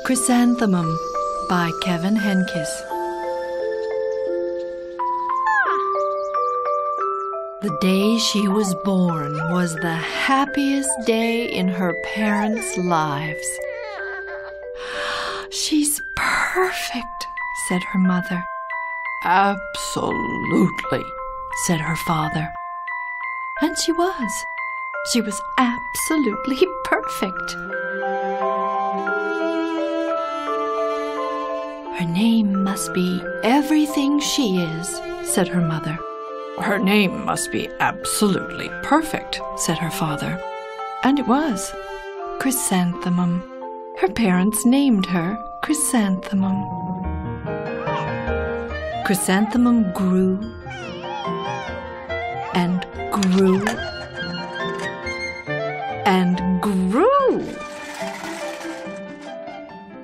Chrysanthemum by Kevin Henkes. The day she was born was the happiest day in her parents' lives. "She's perfect," said her mother. "Absolutely," said her father. And she was. She was absolutely perfect. "Her name must be everything she is," said her mother. "Her name must be absolutely perfect," said her father. And it was. Chrysanthemum. Her parents named her Chrysanthemum. Chrysanthemum grew and grew and grew.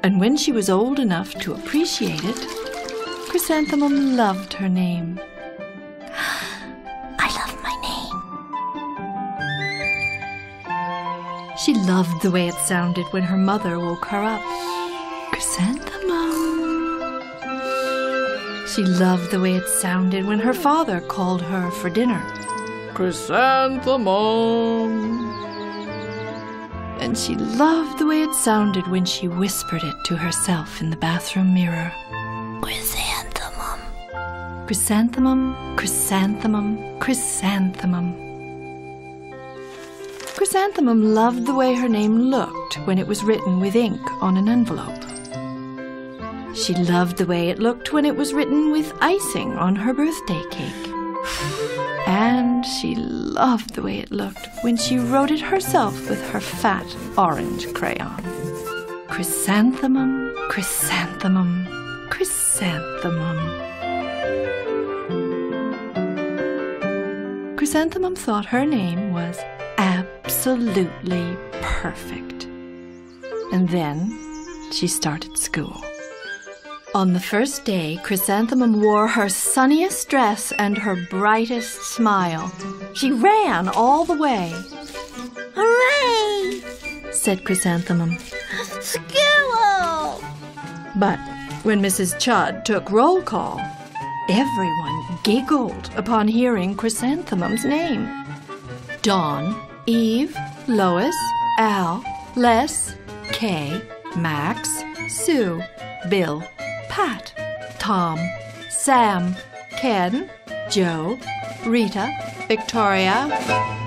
And when she was old enough to appreciate it, Chrysanthemum loved her name. "I love my name." She loved the way it sounded when her mother woke her up. "Chrysanthemum." She loved the way it sounded when her father called her for dinner. "Chrysanthemum." And she loved the way it sounded when she whispered it to herself in the bathroom mirror. "Chrysanthemum. Chrysanthemum, chrysanthemum, chrysanthemum." Chrysanthemum loved the way her name looked when it was written with ink on an envelope. She loved the way it looked when it was written with icing on her birthday cake. And she loved the way it looked when she wrote it herself with her fat orange crayon. Chrysanthemum, chrysanthemum, chrysanthemum. Chrysanthemum thought her name was absolutely perfect. And then she started school. On the first day, Chrysanthemum wore her sunniest dress and her brightest smile. She ran all the way. "Hooray!" said Chrysanthemum. "School!" But when Mrs. Chudd took roll call, everyone giggled upon hearing Chrysanthemum's name. Dawn, Eve, Lois, Al, Les, Kay, Max, Sue, Bill, Pat, Tom, Sam, Ken, Joe, Rita, Victoria,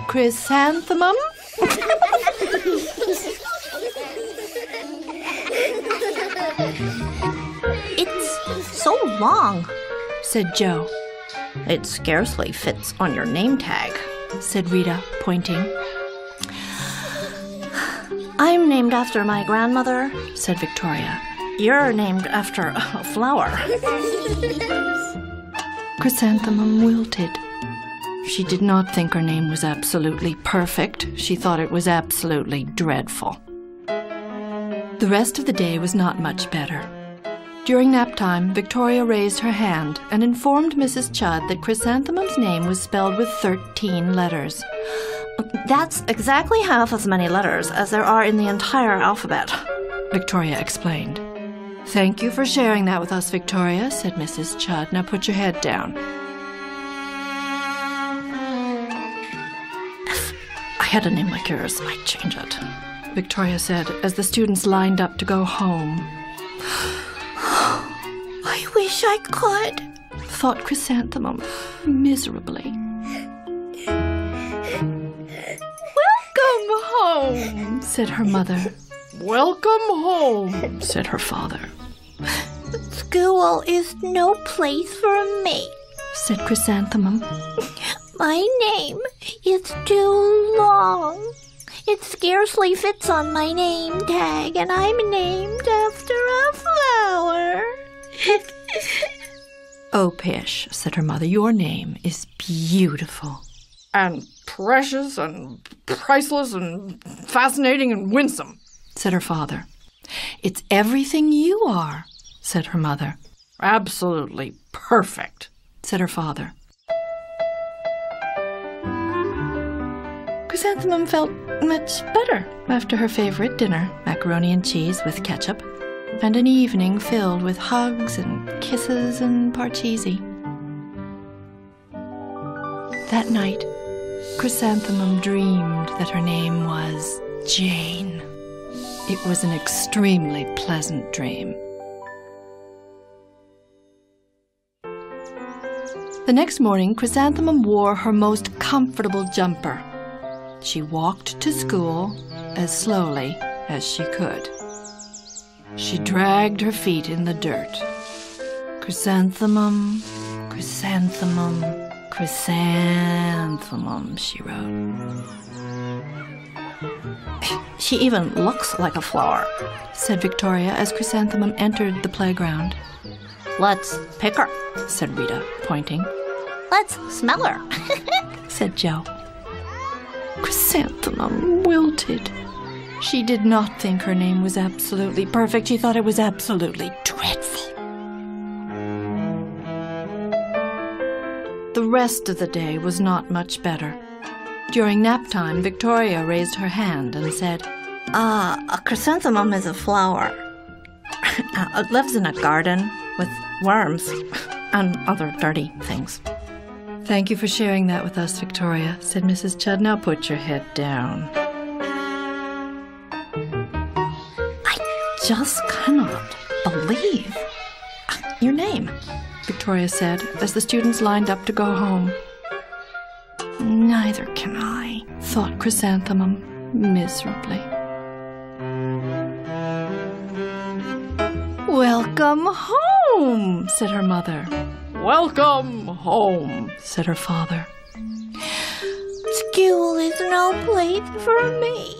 Chrysanthemum. "It's so long," said Joe. "It scarcely fits on your name tag," said Rita, pointing. "I'm named after my grandmother," said Victoria. "You're named after a flower." Chrysanthemum wilted. She did not think her name was absolutely perfect. She thought it was absolutely dreadful. The rest of the day was not much better. During nap time, Victoria raised her hand and informed Mrs. Chudd that Chrysanthemum's name was spelled with 13 letters. "That's exactly half as many letters as there are in the entire alphabet," Victoria explained. "Thank you for sharing that with us, Victoria," said Mrs. Chudd. "Now put your head down." "If I had a name like yours, I'd change it," Victoria said as the students lined up to go home. "I wish I could," thought Chrysanthemum miserably. "Welcome home," said her mother. "Welcome home," said her father. "School is no place for me," said Chrysanthemum. "My name is too long. It scarcely fits on my name tag, and I'm named after a flower." "Oh, Pish," said her mother, "your name is beautiful." "And precious and priceless and fascinating and winsome," said her father. "It's everything you are," said her mother. "Absolutely perfect," said her father. Chrysanthemum felt much better after her favorite dinner, macaroni and cheese with ketchup. and an evening filled with hugs and kisses and parcheesi. That night, Chrysanthemum dreamed that her name was Jane. It was an extremely pleasant dream. The next morning, Chrysanthemum wore her most comfortable jumper. She walked to school as slowly as she could. She dragged her feet in the dirt. Chrysanthemum, chrysanthemum, chrysanthemum, she wrote. She even looks like a flower, said Victoria as Chrysanthemum entered the playground. Let's pick her, said Rita, pointing. Let's smell her, said Jo. Chrysanthemum wilted. She did not think her name was absolutely perfect. She thought it was absolutely dreadful. The rest of the day was not much better. During nap time, Victoria raised her hand and said, A chrysanthemum is a flower. It lives in a garden with worms and other dirty things. Thank you for sharing that with us, Victoria, said Mrs. Chudd. Now put your head down. I just cannot believe your name, Victoria said as the students lined up to go home. Neither can I, thought Chrysanthemum miserably. Welcome home, said her mother. Welcome home, said her father. School is no place for me,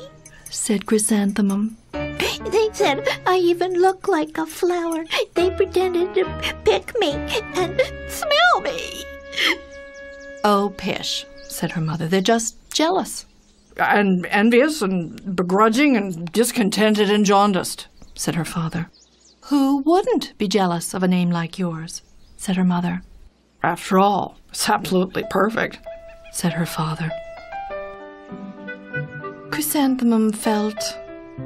said Chrysanthemum. They said I even look like a flower. They pretended to pick me and smell me. Oh, pish, said her mother. They're just jealous. And envious and begrudging and discontented and jaundiced, said her father. Who wouldn't be jealous of a name like yours, said her mother. After all, it's absolutely perfect, said her father. Chrysanthemum felt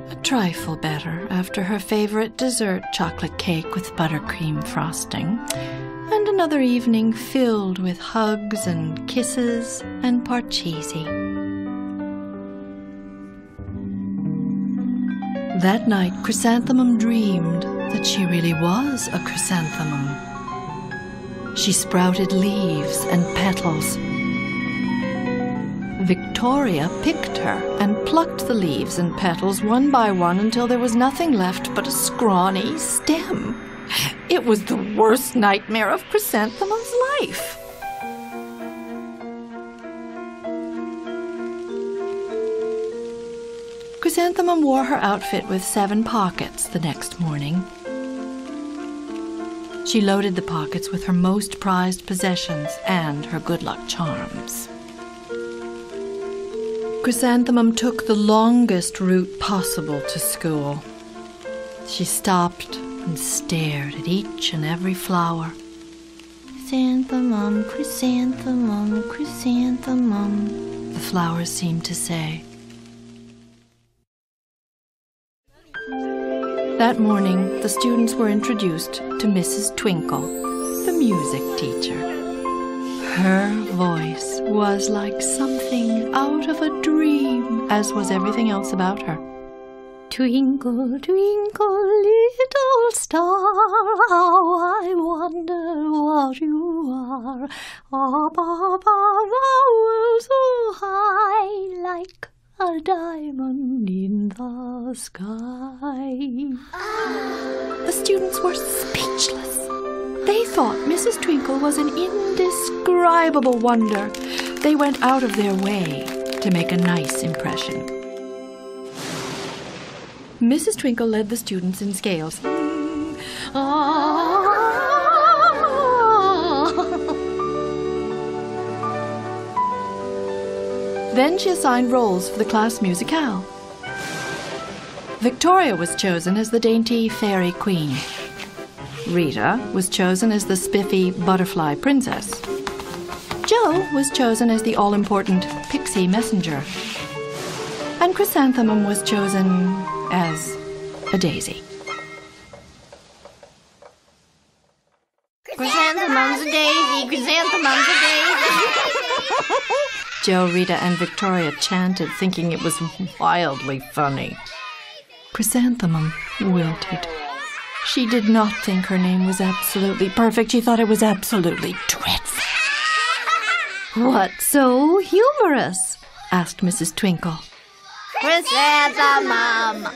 a trifle better after her favorite dessert chocolate cake with buttercream frosting, and another evening filled with hugs and kisses and parcheesi. That night, Chrysanthemum dreamed that she really was a chrysanthemum. She sprouted leaves and petals. Victoria picked her and plucked the leaves and petals one by one until there was nothing left but a scrawny stem. It was the worst nightmare of Chrysanthemum's life. Chrysanthemum wore her outfit with 7 pockets the next morning. She loaded the pockets with her most prized possessions and her good luck charms. Chrysanthemum took the longest route possible to school. She stopped and stared at each and every flower. Chrysanthemum, chrysanthemum, chrysanthemum, the flowers seemed to say. That morning, the students were introduced to Mrs. Twinkle, the music teacher. Her voice was like something out of a dream, as was everything else about her. Twinkle, twinkle, little star, how I wonder what you are. Up above the world so high, like a diamond in the sky. The students were speechless. They thought Mrs. Twinkle was an indescribable wonder. They went out of their way to make a nice impression. Mrs. Twinkle led the students in scales. Then she assigned roles for the class musicale. Victoria was chosen as the dainty fairy queen. Rita was chosen as the spiffy butterfly princess. Jo was chosen as the all-important pixie messenger. And Chrysanthemum was chosen as a daisy. Joe, Rita, and Victoria chanted, thinking it was wildly funny. Chrysanthemum wilted. She did not think her name was absolutely perfect. She thought it was absolutely dreadful. "What's so humorous?" asked Mrs. Twinkle. Chrysanthemum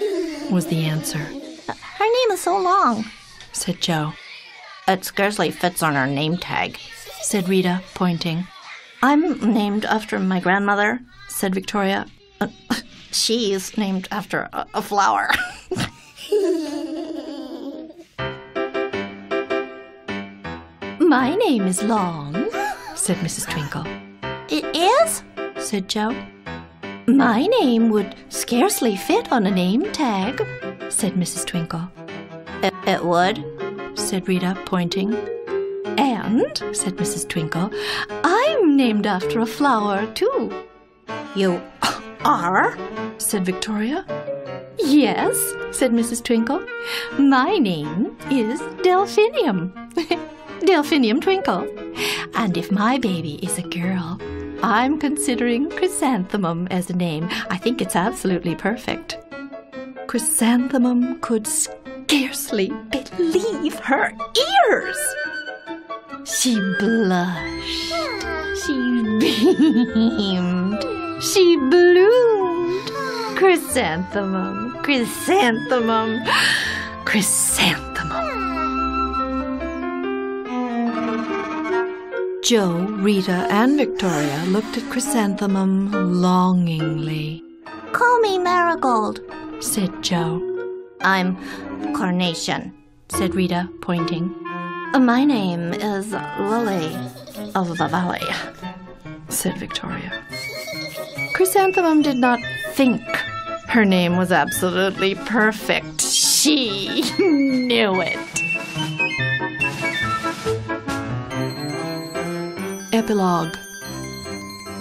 Was the answer. Her name is so long, said Joe. it scarcely fits on her name tag, Said Rita, pointing. "I'm named after my grandmother," said Victoria. "She's named after a flower." "My name is long," said Mrs. Twinkle. "It is?" Said Joe. "My name would scarcely fit on a name tag," Said Mrs. Twinkle. It would," Said Rita, pointing. "And," said Mrs. Twinkle, "I'm named after a flower, too." "You are?" said Victoria. "Yes," said Mrs. Twinkle. "My name is Delphinium. Delphinium Twinkle. And if my baby is a girl, I'm considering Chrysanthemum as a name. I think it's absolutely perfect." Chrysanthemum could scarcely believe her ears. She blushed. She beamed. She bloomed. Chrysanthemum, chrysanthemum, chrysanthemum. Joe, Rita, and Victoria looked at Chrysanthemum longingly. "Call me Marigold." Said Joe. "I'm Carnation," Said Rita, pointing. "My name is Lily of the Valley," Said Victoria. Chrysanthemum did not think her name was absolutely perfect. She knew it. Epilogue.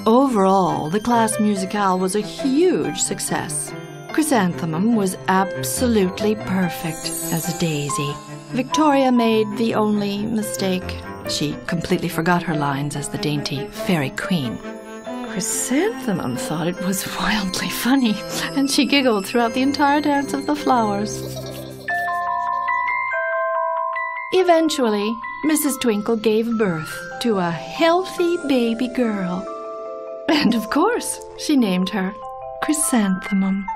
Overall, the class musicale was a huge success. Chrysanthemum was absolutely perfect as a daisy. Victoria made the only mistake. She completely forgot her lines as the dainty fairy queen. Chrysanthemum thought it was wildly funny, and she giggled throughout the entire dance of the flowers. Eventually, Mrs. Twinkle gave birth to a healthy baby girl. And of course, she named her Chrysanthemum.